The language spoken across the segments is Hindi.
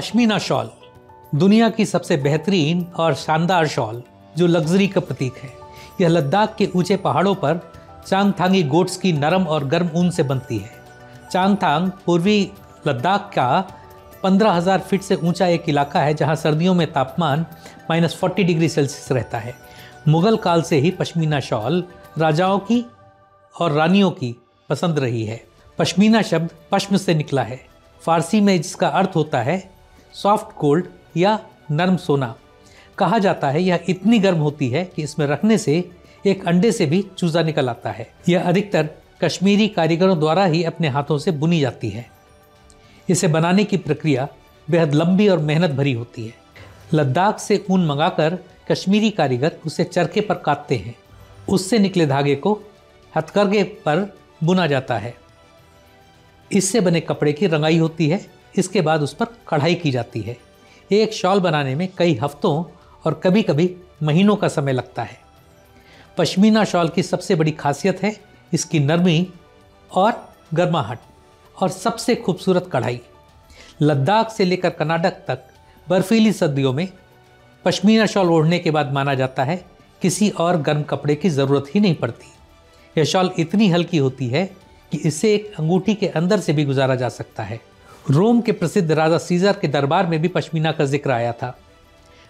पश्मीना शॉल दुनिया की सबसे बेहतरीन और शानदार शॉल जो लग्जरी का प्रतीक है। यह लद्दाख के ऊंचे पहाड़ों पर चांगथांगी गोट्स की नरम और गर्म ऊन से बनती है। चांगथांग पूर्वी लद्दाख का 15,000 फीट से ऊंचा एक इलाका है जहां सर्दियों में तापमान -40 डिग्री सेल्सियस रहता है। मुगल काल से ही पश्मीना शॉल राजाओं की और रानियों की पसंद रही है। पश्मीना शब्द पश्म से निकला है, फारसी में जिसका अर्थ होता है सॉफ्ट गोल्ड या नरम सोना। कहा जाता है यह इतनी गर्म होती है कि इसमें रखने से एक अंडे से भी चूजा निकल आता है। यह अधिकतर कश्मीरी कारीगरों द्वारा ही अपने हाथों से बुनी जाती है। इसे बनाने की प्रक्रिया बेहद लंबी और मेहनत भरी होती है। लद्दाख से ऊन मंगाकर कश्मीरी कारीगर उसे चरखे पर काटते हैं। उससे निकले धागे को हथकरघे पर बुना जाता है। इससे बने कपड़े की रंगाई होती है। इसके बाद उस पर कढ़ाई की जाती है। एक शॉल बनाने में कई हफ्तों और कभी कभी महीनों का समय लगता है। पश्मीना शॉल की सबसे बड़ी खासियत है इसकी नरमी और गर्माहट और सबसे खूबसूरत कढ़ाई। लद्दाख से लेकर कर्नाटक तक बर्फीली सर्दियों में पश्मीना शॉल ओढ़ने के बाद माना जाता है किसी और गर्म कपड़े की ज़रूरत ही नहीं पड़ती। यह शॉल इतनी हल्की होती है कि इसे एक अंगूठी के अंदर से भी गुजारा जा सकता है। रोम के प्रसिद्ध राजा सीजर के दरबार में भी पश्मीना का जिक्र आया था।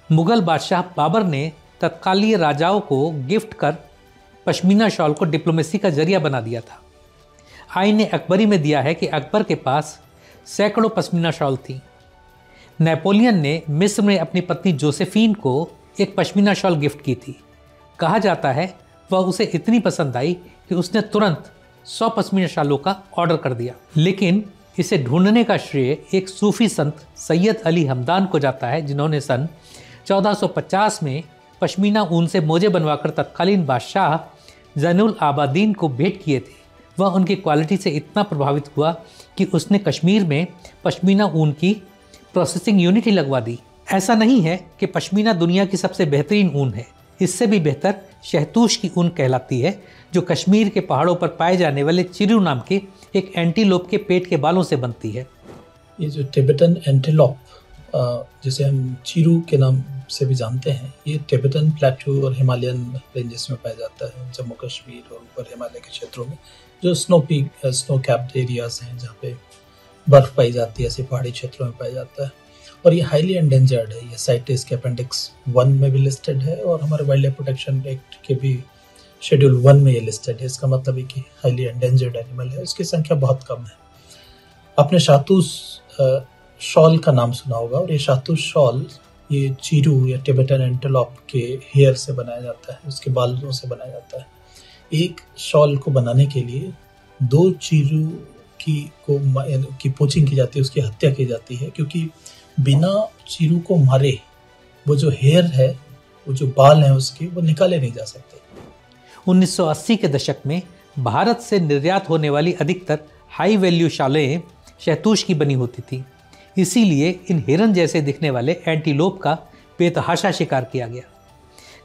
मुगल बादशाह बाबर ने तत्कालीन राजाओं को गिफ्ट कर पश्मीना शॉल को डिप्लोमेसी का जरिया बना दिया था। आईने अकबरी में दिया है कि अकबर के पास सैकड़ों पश्मीना शॉल थी। नेपोलियन ने मिस्र में अपनी पत्नी जोसेफीन को एक पश्मीना शॉल गिफ्ट की थी। कहा जाता है वह उसे इतनी पसंद आई कि उसने तुरंत 100 पश्मीना शॉलों का ऑर्डर कर दिया। लेकिन इसे ढूंढने का श्रेय एक सूफी संत सैयद अली हमदान को जाता है, जिन्होंने सन 1450 में पश्मीना ऊन से मोजे बनवाकर तत्कालीन बादशाह जैनुल आबादीन को भेंट किए थे। वह उनकी क्वालिटी से इतना प्रभावित हुआ कि उसने कश्मीर में पश्मीना ऊन की प्रोसेसिंग यूनिट ही लगवा दी। ऐसा नहीं है कि पश्मीना दुनिया की सबसे बेहतरीन ऊन है। इससे भी बेहतर शहतूश की ऊन कहलाती है, जो कश्मीर के पहाड़ों पर पाए जाने वाले चिरू नाम के एक एंटीलोप के पेट के बालों से बनती है। ये जो टिबेटन एंटीलोप जिसे हम चिरू के नाम से भी जानते हैं, ये टिबेटन प्लेटू और हिमालयन रेंजेस में पाया जाता है। जम्मू कश्मीर और ऊपर हिमालय के क्षेत्रों में जो स्नो कैप्ड एरियाज हैं जहाँ पे बर्फ पाई जाती है, ऐसे पहाड़ी क्षेत्रों में पाया जाता है। और ये हाईली एंडेंजर्ड है। ये साइटेस के अपेंडिक्स 1 में भी लिस्टेड है और हमारे वाइल्ड लाइफ प्रोटेक्शन एक्ट के भी शेड्यूल 1 में ये लिस्टेड है। इसका मतलब है कि हाईली एंडेंजर्ड एनिमल है। उसकी संख्या बहुत कम है। आपने शाहतूश शॉल का नाम सुना होगा, और ये शाहतूश शॉल ये चीरू या टिबेटन एंटीलोप के हेयर से बनाया जाता है, उसके बालों से बनाया जाता है। एक शॉल को बनाने के लिए 2 चीरू की पोचिंग की जाती है, उसकी हत्या की जाती है, क्योंकि बिना चीरू को मारे वो जो हेयर है, वो जो बाल हैं उसके, वो निकाले नहीं जा सकते। 1980 के दशक में भारत से निर्यात होने वाली अधिकतर हाई वैल्यू शालें शहतूश की बनी होती थी। इसीलिए इन हिरन जैसे दिखने वाले एंटीलोप का बेतहाशा शिकार किया गया।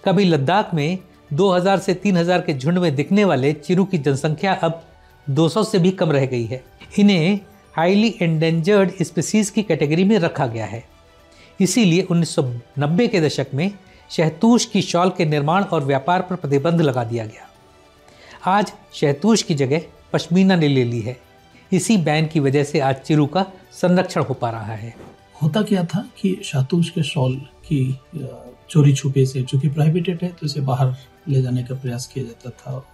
कभी लद्दाख में 2000 से 3000 के झुंड में दिखने वाले चिरू की जनसंख्या अब 200 से भी कम रह गई है। इन्हें हाईली एंडेंजर्ड स्पीसीज की कैटेगरी में रखा गया है। इसीलिए 1990 के दशक में शहतूश की शॉल के निर्माण और व्यापार पर प्रतिबंध लगा दिया गया। आज शहतूश की जगह पश्मीना ने ले ली है। इसी बैन की वजह से आज चिरू का संरक्षण हो पा रहा है। होता क्या था कि शहतूश के शॉल की चोरी छुपे से, चूंकि प्रोहिबिटेड है, तो इसे बाहर ले जाने का प्रयास किया जाता था।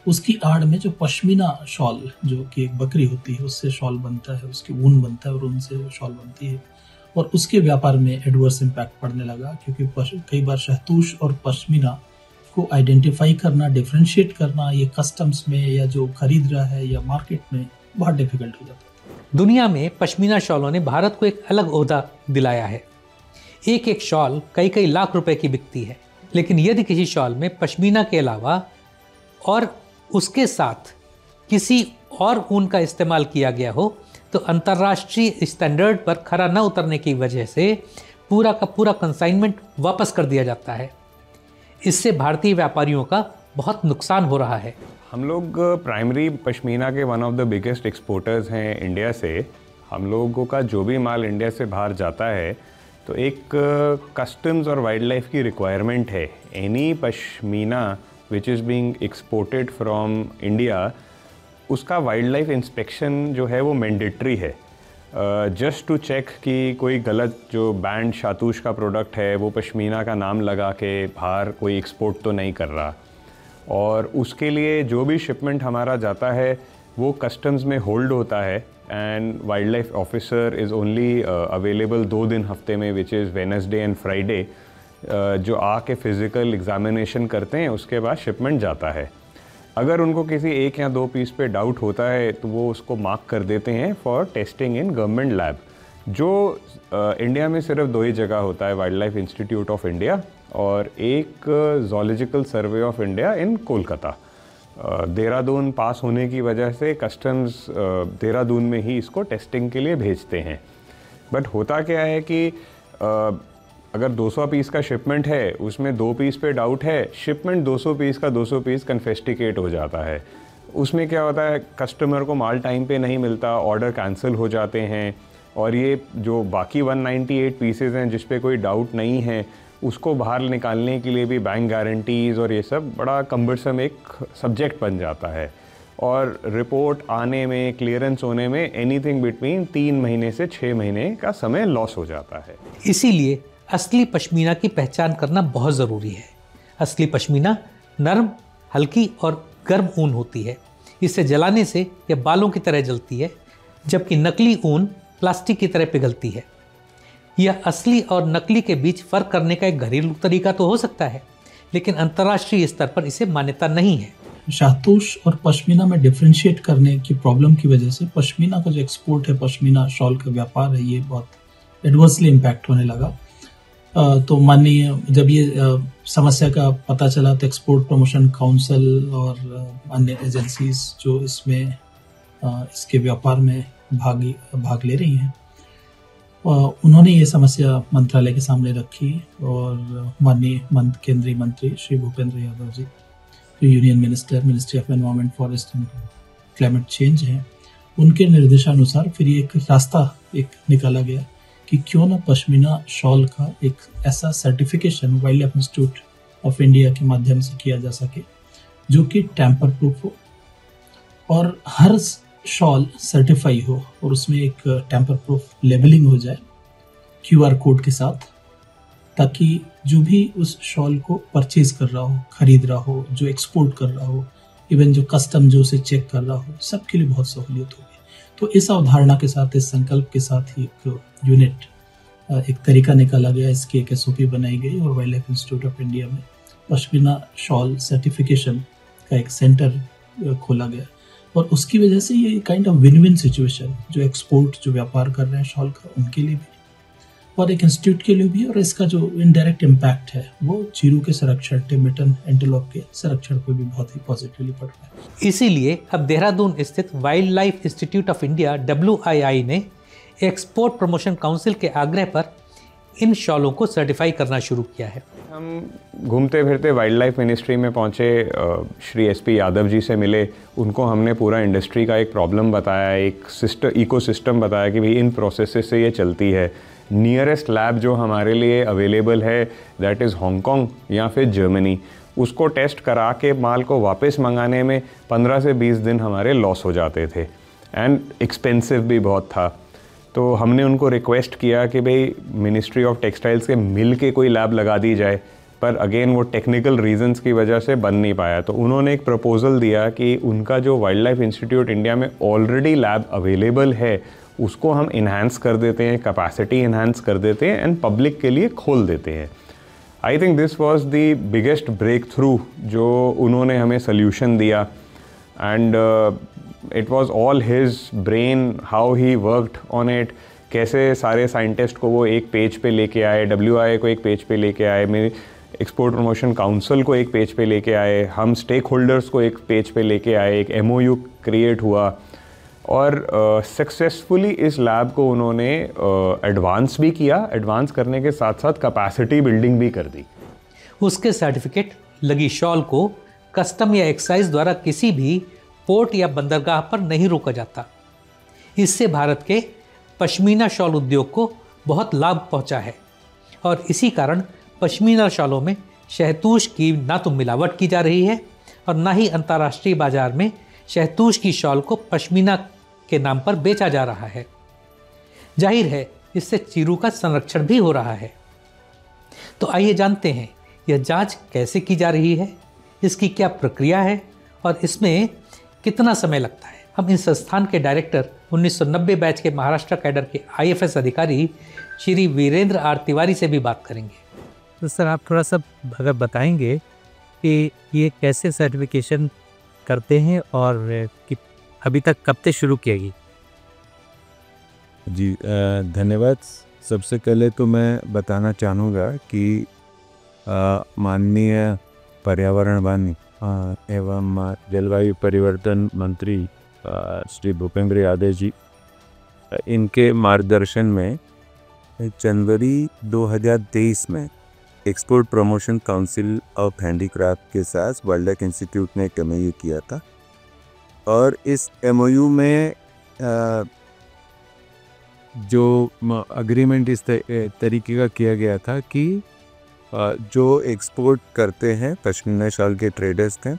उसकी आड़ में जो पश्मीना शॉल, जो कि एक बकरी होती है, उससे शॉल बनता है, उसकी ऊन बनता है और ऊन से शॉल बनती है। और उसके व्यापार में एडवर्स इम्पैक्ट पड़ने लगा, क्योंकि कई बार शहतूश और पश्मीना को आइडेंटिफाई करना, डिफ्रेंशिएट करना, ये कस्टम्स में या जो खरीद रहा है या मार्केट में बहुत डिफिकल्ट हो जाता है। दुनिया में पश्मीना शॉलों ने भारत को एक अलग ओहदा दिलाया है। एक एक शॉल कई कई लाख रुपए की बिकती है। लेकिन यदि किसी शॉल में पश्मीना के अलावा और उसके साथ किसी और ऊन का इस्तेमाल किया गया हो, तो अंतर्राष्ट्रीय स्टैंडर्ड पर खरा न उतरने की वजह से पूरा का पूरा कंसाइनमेंट वापस कर दिया जाता है। इससे भारतीय व्यापारियों का बहुत नुकसान हो रहा है। हम लोग प्राइमरी पश्मीना के one of the biggest exporters हैं इंडिया से। हम लोगों का जो भी माल इंडिया से बाहर जाता है तो एक कस्टम्स और वाइल्ड लाइफ की रिक्वायरमेंट है। Any pashmina which is being exported from India, उसका वाइल्ड लाइफ इंस्पेक्शन जो है वो मैंडेटरी है, जस्ट टू चेक कि कोई गलत जो बैंड शातूश का प्रोडक्ट है वो पश्मीना का नाम लगा के बाहर कोई एक्सपोर्ट तो नहीं कर रहा। और उसके लिए जो भी शिपमेंट हमारा जाता है वो कस्टम्स में होल्ड होता है and wild life officer is only available 2 दिन हफ्ते में, which is Wednesday and Friday, जो आके फ़िज़िकल एग्ज़ामिनेशन करते हैं, उसके बाद शिपमेंट जाता है। अगर उनको किसी 1 या 2 पीस पे डाउट होता है तो वो उसको मार्क कर देते हैं for testing in government lab, जो इंडिया में सिर्फ 2 ही जगह होता है, wildlife institute of India और एक zoological survey of India in Kolkata. Dehradun पास होने की वजह से कस्टम्स देहरादून में ही इसको टेस्टिंग के लिए भेजते हैं। बट होता क्या है कि अगर 200 पीस का शिपमेंट है, उसमें 2 पीस पे डाउट है, शिपमेंट 200 पीस का 200 पीस कन्फेस्टिकेट हो जाता है। उसमें क्या होता है, कस्टमर को माल टाइम पे नहीं मिलता, ऑर्डर कैंसिल हो जाते हैं, और ये जो बाकी 198 पीसेज हैं जिस पे कोई डाउट नहीं है, उसको बाहर निकालने के लिए भी बैंक गारंटीज़ और ये सब बड़ा कम्बरसम एक सब्जेक्ट बन जाता है। और रिपोर्ट आने में, क्लियरेंस होने में एनीथिंग बिटवीन 3 महीने से 6 महीने का समय लॉस हो जाता है। इसीलिए असली पश्मीना की पहचान करना बहुत ज़रूरी है। असली पश्मीना नरम, हल्की और गर्म ऊन होती है। इसे जलाने से यह बालों की तरह जलती है, जबकि नकली ऊन प्लास्टिक की तरह पिघलती है। यह असली और नकली के बीच फ़र्क करने का एक घरेलू तरीका तो हो सकता है, लेकिन अंतर्राष्ट्रीय स्तर पर इसे मान्यता नहीं है। शातूश और पश्मीना में डिफ्रेंशिएट करने की प्रॉब्लम की वजह से पश्मीना का जो एक्सपोर्ट है, पश्मीना शॉल का व्यापार है, ये बहुत एडवर्सली इम्पैक्ट होने लगा। तो माननीय जब ये समस्या का पता चला तो एक्सपोर्ट प्रमोशन काउंसिल और अन्य एजेंसीज जो इसमें इसके व्यापार में भाग ले रही हैं, उन्होंने ये समस्या मंत्रालय के सामने रखी और माननीय केंद्रीय मंत्री श्री भूपेंद्र यादव जी, जो union minister, ministry of environment, forest and climate change हैं, उनके निर्देशानुसार फिर ये एक रास्ता निकाला गया कि क्यों ना पश्मीना शॉल का एक ऐसा certification wild life institute of India के माध्यम से किया जा सके जो कि टैम्पर प्रूफ हो और हर शॉल सर्टिफाई हो और उसमें एक टैम्पर प्रूफ लेबलिंग हो जाए QR कोड के साथ, ताकि जो भी उस शॉल को परचेज कर रहा हो, खरीद रहा हो, जो एक्सपोर्ट कर रहा हो, इवन जो कस्टम जो उसे चेक कर रहा हो, सबके लिए बहुत सहूलियत होगी। तो इस अवधारणा के साथ, इस संकल्प के साथ ही एक यूनिट, एक तरीका निकाला गया, इसकी एक SOP बनाई गई और wild life institute of India में पश्मीना शॉल सर्टिफिकेशन का एक सेंटर खोला गया। और उसकी वजह से ये kind of win win situation, जो एक्सपोर्ट, जो व्यापार कर रहे हैं शॉल का, उनके लिए भी और एक इंस्टीट्यूट के लिए भी, और इसका जो इनडायरेक्ट इम्पैक्ट है वो चीरू के संरक्षण, टिबेटन एंटीलोप के संरक्षण पर भी बहुत ही पॉजिटिवली पड़ रहा है। इसीलिए अब देहरादून स्थित wild life institute of India WII ने एक्सपोर्ट प्रमोशन काउंसिल के आग्रह पर इन शॉलों को सर्टिफाई करना शुरू किया है। हम घूमते फिरते वाइल्ड लाइफ मिनिस्ट्री में पहुँचे, श्री SP यादव जी से मिले, उनको हमने पूरा इंडस्ट्री का एक प्रॉब्लम बताया, एक इकोसिस्टम बताया कि भाई इन प्रोसेसेस से ये चलती है। नियरेस्ट लैब जो हमारे लिए अवेलेबल है दैट इज़ हांगकांग या फिर जर्मनी, उसको टेस्ट करा के माल को वापस मंगाने में 15 से 20 दिन हमारे लॉस हो जाते थे एंड एक्सपेंसिव भी बहुत था। तो हमने उनको रिक्वेस्ट किया कि भाई मिनिस्ट्री ऑफ टेक्सटाइल्स के मिल के कोई लैब लगा दी जाए, पर अगेन वो टेक्निकल रीजंस की वजह से बन नहीं पाया। तो उन्होंने एक प्रपोज़ल दिया कि उनका जो वाइल्ड लाइफ इंस्टीट्यूट इंडिया में ऑलरेडी लैब अवेलेबल है उसको हम इन्हांस कर देते हैं, कैपेसिटी इन्हांस कर देते हैं एंड पब्लिक के लिए खोल देते हैं। I think this was the biggest breakthrough जो उन्होंने हमें सोल्यूशन दिया and it was all his brain, how he worked on it, कैसे सारे साइंटिस्ट को वो एक पेज पे लेके आए, WII को एक पेज पे लेके आए, मेरे एक्सपोर्ट प्रमोशन काउंसिल को एक पेज पे लेके आए, हम स्टेक होल्डर्स को एक पेज पे लेके आए, एक MOU क्रिएट हुआ और सक्सेसफुली इस लैब को उन्होंने एडवांस भी किया। एडवांस करने के साथ साथ कैपेसिटी बिल्डिंग भी कर दी। उसके सर्टिफिकेट लगी शॉल को कस्टम या एक्साइज द्वारा किसी भी पोर्ट या बंदरगाह पर नहीं रोका जाता। इससे भारत के पश्मीना शॉल उद्योग को बहुत लाभ पहुंचा है और इसी कारण पश्मीना शॉलों में शहतूश की ना तो मिलावट की जा रही है और ना ही अंतर्राष्ट्रीय बाजार में शहतूश की शॉल को पश्मीना के नाम पर बेचा जा रहा है। जाहिर है इससे चीरू का संरक्षण भी हो रहा है। तो आइए जानते हैं यह जांच कैसे की जा रही है, इसकी क्या प्रक्रिया है और इसमें कितना समय लगता है। हम इस संस्थान के डायरेक्टर 1990 बैच के महाराष्ट्र कैडर के IFS अधिकारी श्री वीरेंद्र आर तिवारी से भी बात करेंगे। तो सर आप थोड़ा सा अगर बताएंगे कि ये कैसे सर्टिफिकेशन करते हैं और कि अभी तक कब से शुरू किया गई। जी धन्यवाद। सबसे पहले तो मैं बताना चाहूँगा कि माननीय पर्यावरण एवं जलवायु परिवर्तन मंत्री श्री भूपेंद्र यादव जी, इनके मार्गदर्शन में जनवरी 2023 में export promotion council of handicraft के साथ वर्ल्ड लाइफ इंस्टीट्यूट ने एक MOU किया था और इस MOU में जो अग्रीमेंट इस तरीके का किया गया था कि जो एक्सपोर्ट करते हैं पश्मीना शॉल के ट्रेडर्स थे,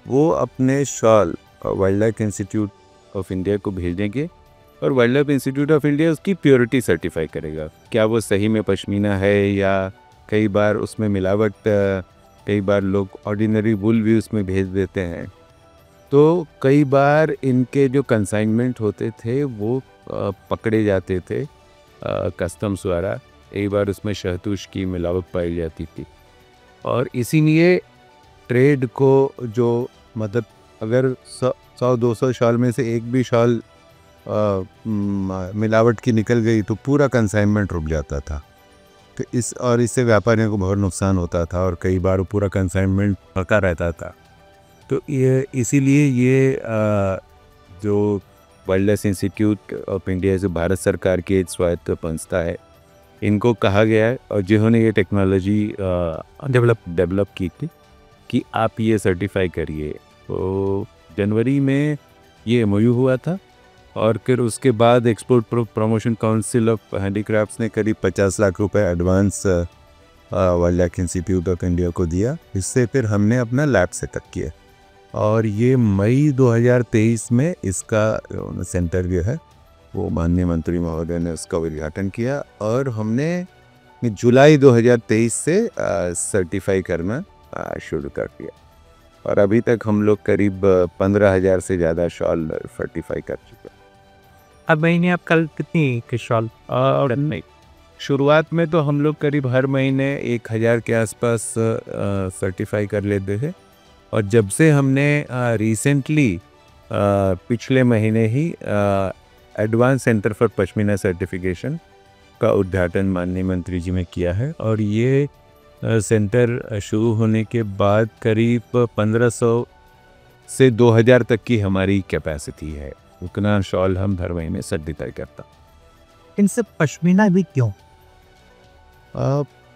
वो अपने shawl wild life institute of India को भेजेंगे और wild life institute of India उसकी प्योरिटी सर्टिफाई करेगा, क्या वो सही में पश्मीना है या कई बार उसमें मिलावट, कई बार लोग ऑर्डिनरी वूल भी उसमें भेज देते हैं। तो कई बार इनके जो कंसाइनमेंट होते थे वो पकड़े जाते थे कस्टम्स द्वारा, एक बार उसमें शहतूश की मिलावट पाई जाती थी और इसीलिए ट्रेड को जो मतलब अगर 100-200 शॉल में से एक भी शॉल मिलावट की निकल गई तो पूरा कंसाइनमेंट रुक जाता था। तो इससे व्यापारियों को बहुत नुकसान होता था और कई बार पूरा कंसाइनमेंट पका रहता था। तो ये इसीलिए ये जो wild life institute of India जो भारत सरकार की एक स्वायत्त संस्था है, इनको कहा गया है और जिन्होंने ये टेक्नोलॉजी डेवलप की थी कि आप ये सर्टिफाई करिए। तो जनवरी में ये MOU हुआ था और फिर उसके बाद export promotion council of handicrafts ने करीब 50 लाख रुपए advance wild life institute of India को दिया। इससे फिर हमने अपना लैब सेटअप किया और ये मई 2023 में इसका सेंटर जो है वो माननीय मंत्री महोदय ने उसका उद्घाटन किया और हमने जुलाई 2023 से सर्टिफाई करना शुरू कर दिया और अभी तक हम लोग करीब 15,000 से ज़्यादा शॉल सर्टिफाई कर चुके हैं। अब महीने आप कल कितनी के शॉल? और नहीं, शुरुआत में तो हम लोग करीब हर महीने 1,000 के आसपास सर्टिफाई कर लेते थे और जब से हमने रिसेंटली पिछले महीने ही advance centre for pashmina certification का उद्घाटन माननीय मंत्री जी ने किया है और ये सेंटर शुरू होने के बाद करीब 1500 से 2000 तक की हमारी कैपेसिटी है। उतना शॉल हम हर महीने सर्टिफाई करता। इनसे पश्मीना भी क्यों?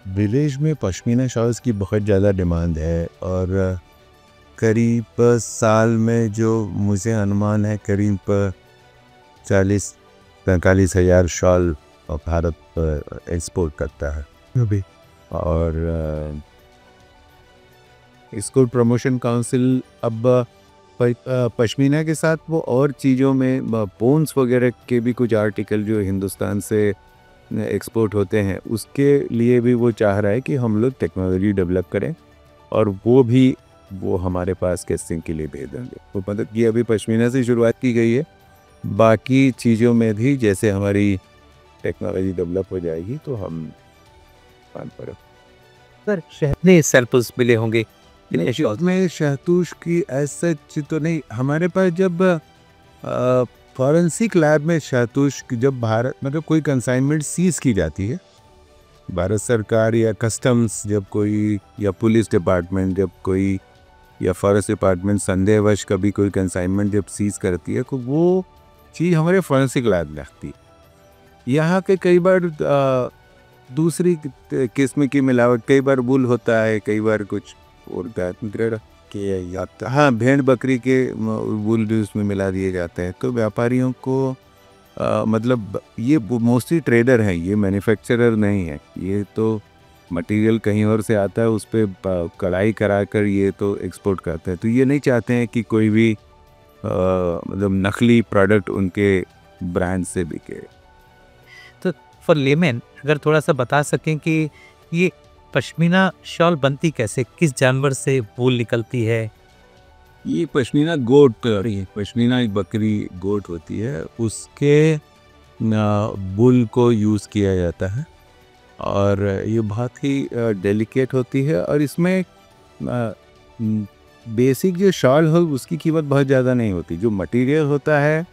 विलेज में पश्मीना शॉल्स की बहुत ज़्यादा डिमांड है और करीब साल में जो मुझे अनुमान है करीब 40-45 हज़ार शॉल भारत एक्सपोर्ट करता है भी। और एक्सपोर्ट प्रमोशन काउंसिल अब पश्मीना के साथ वो और चीज़ों में बोन्स वगैरह के भी कुछ आर्टिकल जो हिंदुस्तान से एक्सपोर्ट होते हैं उसके लिए भी वो चाह रहा है कि हम लोग टेक्नोलॉजी डेवलप करें और वो हमारे पास कैस्टिंग के लिए भेज देंगे। वो मतलब कि अभी पश्मीना से शुरुआत की गई है, बाकी चीज़ों में भी जैसे हमारी टेक्नोलॉजी डेवलप हो जाएगी तो हम काम पर। सर शहतूश सैंपल्स मिले होंगे में शहतूश की ऐसा तो नहीं, हमारे पास जब फॉरेंसिक लैब में शहतूश जब भारत मतलब कोई कंसाइनमेंट सीज की जाती है, भारत सरकार या कस्टम्स जब कोई या पुलिस डिपार्टमेंट जब कोई या फॉरेस्ट डिपार्टमेंट संदेहवश कभी कोई कंसाइनमेंट जब सीज करती है तो वो चीज़ हमारे फॉरेंसिक लैब में रखती है। यहाँ के कई बार दूसरी किस्म की मिलावट, कई बार वूल होता है, कई बार कुछ और हाँ भेड़ बकरी के वूल भी उसमें मिला दिए जाते हैं। तो व्यापारियों को मतलब ये मोस्टली ट्रेडर हैं, ये मैन्युफैक्चरर नहीं है। ये तो मटेरियल कहीं और से आता है, उस पर कढ़ाई करा कर ये तो एक्सपोर्ट करते हैं। तो ये नहीं चाहते हैं कि कोई भी मतलब नकली प्रोडक्ट उनके ब्रांड से बिके। तो फॉर लेमैन अगर थोड़ा सा बता सकें कि ये पश्मीना शॉल बनती कैसे, किस जानवर से वूल निकलती है? ये पश्मीना गोट, पश्मीना एक बकरी गोट होती है, उसके बुल को यूज़ किया जाता है और ये बहुत ही डेलिकेट होती है। और इसमें बेसिक जो शॉल हो उसकी कीमत बहुत ज़्यादा नहीं होती, जो मटेरियल होता है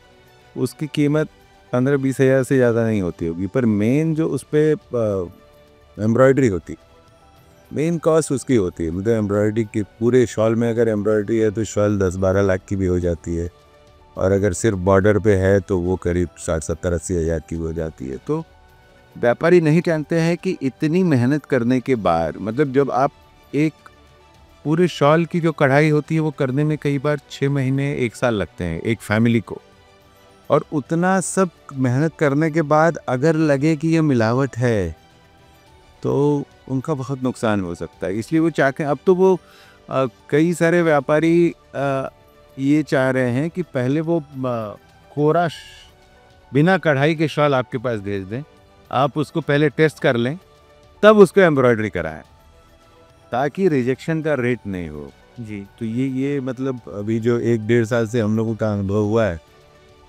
उसकी कीमत 15-20 हज़ार से ज़्यादा नहीं होती होगी, पर मेन जो उस पर एम्ब्रॉयडरी होती, मेन कॉस्ट उसकी होती है। मतलब एम्ब्रॉयडरी की पूरे शॉल में अगर एम्ब्रॉयडरी है तो शॉल 10-12 लाख की भी हो जाती है, और अगर सिर्फ बॉर्डर पे है तो वो करीब 60-70-80 हज़ार की हो जाती है। तो व्यापारी नहीं जानते हैं कि इतनी मेहनत करने के बाद, मतलब जब आप एक पूरे शॉल की जो कढ़ाई होती है वो करने में कई बार 6 महीने 1 साल लगते हैं एक फैमिली को, और उतना सब मेहनत करने के बाद अगर लगे कि ये मिलावट है तो उनका बहुत नुकसान हो सकता है। इसलिए वो चाहते हैं, अब तो वो कई सारे व्यापारी ये चाह रहे हैं कि पहले वो कोरा बिना कढ़ाई के शॉल आपके पास भेज दें, आप उसको पहले टेस्ट कर लें, तब उसको एम्ब्रॉयडरी कराएं, ताकि रिजेक्शन का रेट नहीं हो। जी। तो ये मतलब अभी जो 1-1.5 साल से हम लोगों का अनुभव हुआ है,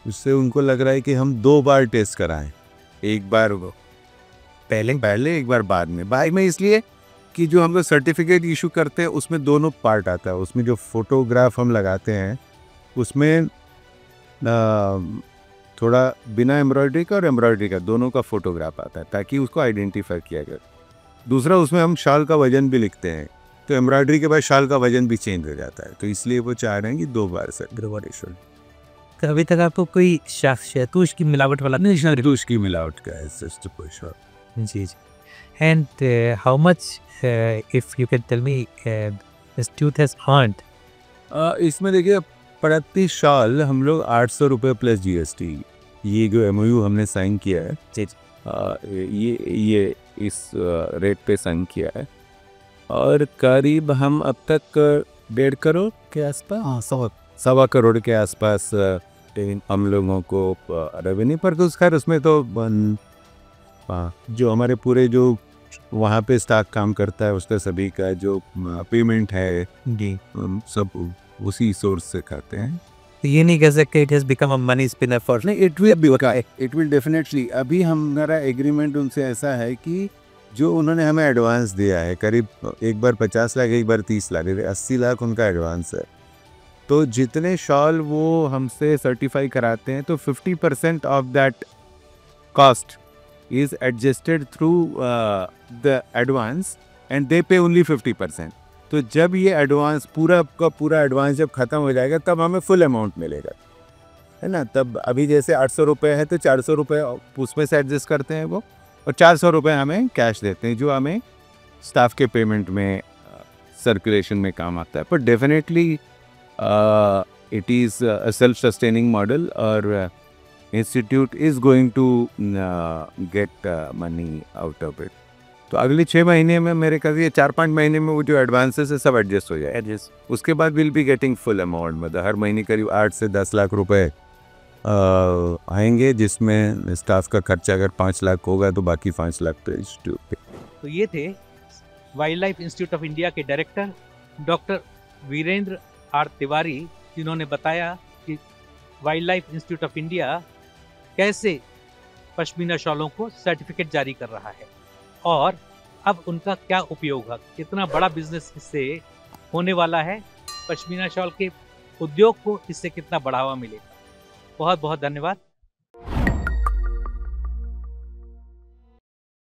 उससे उनको लग रहा है कि हम 2 बार टेस्ट कराएं, एक बार वो पहले एक बार बाद में इसलिए कि जो हम लोग सर्टिफिकेट इशू करते हैं उसमें दोनों पार्ट आता है। उसमें जो फोटोग्राफ हम लगाते हैं उसमें थोड़ा बिना एम्ब्रॉयडरी का और एम्ब्रॉयडरी का दोनों का फोटोग्राफ आता है, ताकि उसको आइडेंटिफाई किया जाए। दूसरा, उसमें हम शाल का वजन भी लिखते हैं, तो एम्ब्रॉयडरी के बाद शाल का वजन भी चेंज हो जाता है। तो इसलिए वो चाह रहे हैं कि 2 बार सर्टिफिकेशन। तो अभी तक आपको कोई शहतूश की मिलावट वाला नहीं? शहतूश की मिलावट का है सिर्फ कोई शॉल। जी जी। And how much if you can tell me this tooth has earned? इसमें देखिए प्रति शॉल हम लोग 800 रुपये प्लस GST, ये जो MOU हमने साइन किया है, ये इस रेट पे साइन किया है, और करीब हम अब तक 1.5 करोड़ के आसपास, हाँ 1.25 करोड़ के आसपास हम लोगों को रेवेन्यू पर। कुछ खैर उसमें तो जो हमारे पूरे जो वहाँ पे स्टाफ काम करता है उसका सभी का जो पेमेंट है जी सब उसी सोर्स से खाते हैं। तो ये नहीं कह सकते it has become a money spinner for? नहीं, इट विल डेफिनेटली। अभी हमारा एग्रीमेंट उनसे ऐसा है कि जो उन्होंने हमें एडवांस दिया है, करीब एक बार 50 लाख, एक बार 30 लाख, 80 लाख उनका एडवांस है। तो जितने शॉल वो हमसे सर्टिफाई कराते हैं तो 50% of that cost is adjusted through the advance and they pay only 50%। तो जब ये एडवांस पूरा का पूरा एडवांस जब ख़त्म हो जाएगा तब हमें फुल अमाउंट मिलेगा, है ना। तब अभी जैसे 800 रुपये है तो 400 रुपये उसमें से एडजस्ट करते हैं वो, और 400 रुपये हमें कैश देते हैं, जो हमें स्टाफ के पेमेंट में सर्कुलेशन में काम आता है। पर definitely it is a self sustaining model, और institute is going to get money out of it. तो अगले 6 महीने में मेरे ख्याल से 4-5 महीने में वो जो एडवांसेस है सब एडजस्ट हो जाए। उसके बाद will be getting full amount, मतलब हर महीने करीब 8 से 10 लाख रुपए आएंगे, जिसमें स्टाफ का खर्चा अगर 5 लाख होगा तो बाकी 5 लाख पे इंस्टीट्यूट पे। तो ये थे wildlife institute of India के director doctor Virendra R Tiwari, जिन्होंने बताया कि wildlife institute of India कैसे पश्मीना शॉलों को सर्टिफिकेट जारी कर रहा है और अब उनका क्या उपयोग है, कितना बड़ा बिजनेस इससे होने वाला है, पश्मीना शॉल के उद्योग को इससे कितना बढ़ावा मिलेगा। बहुत बहुत धन्यवाद।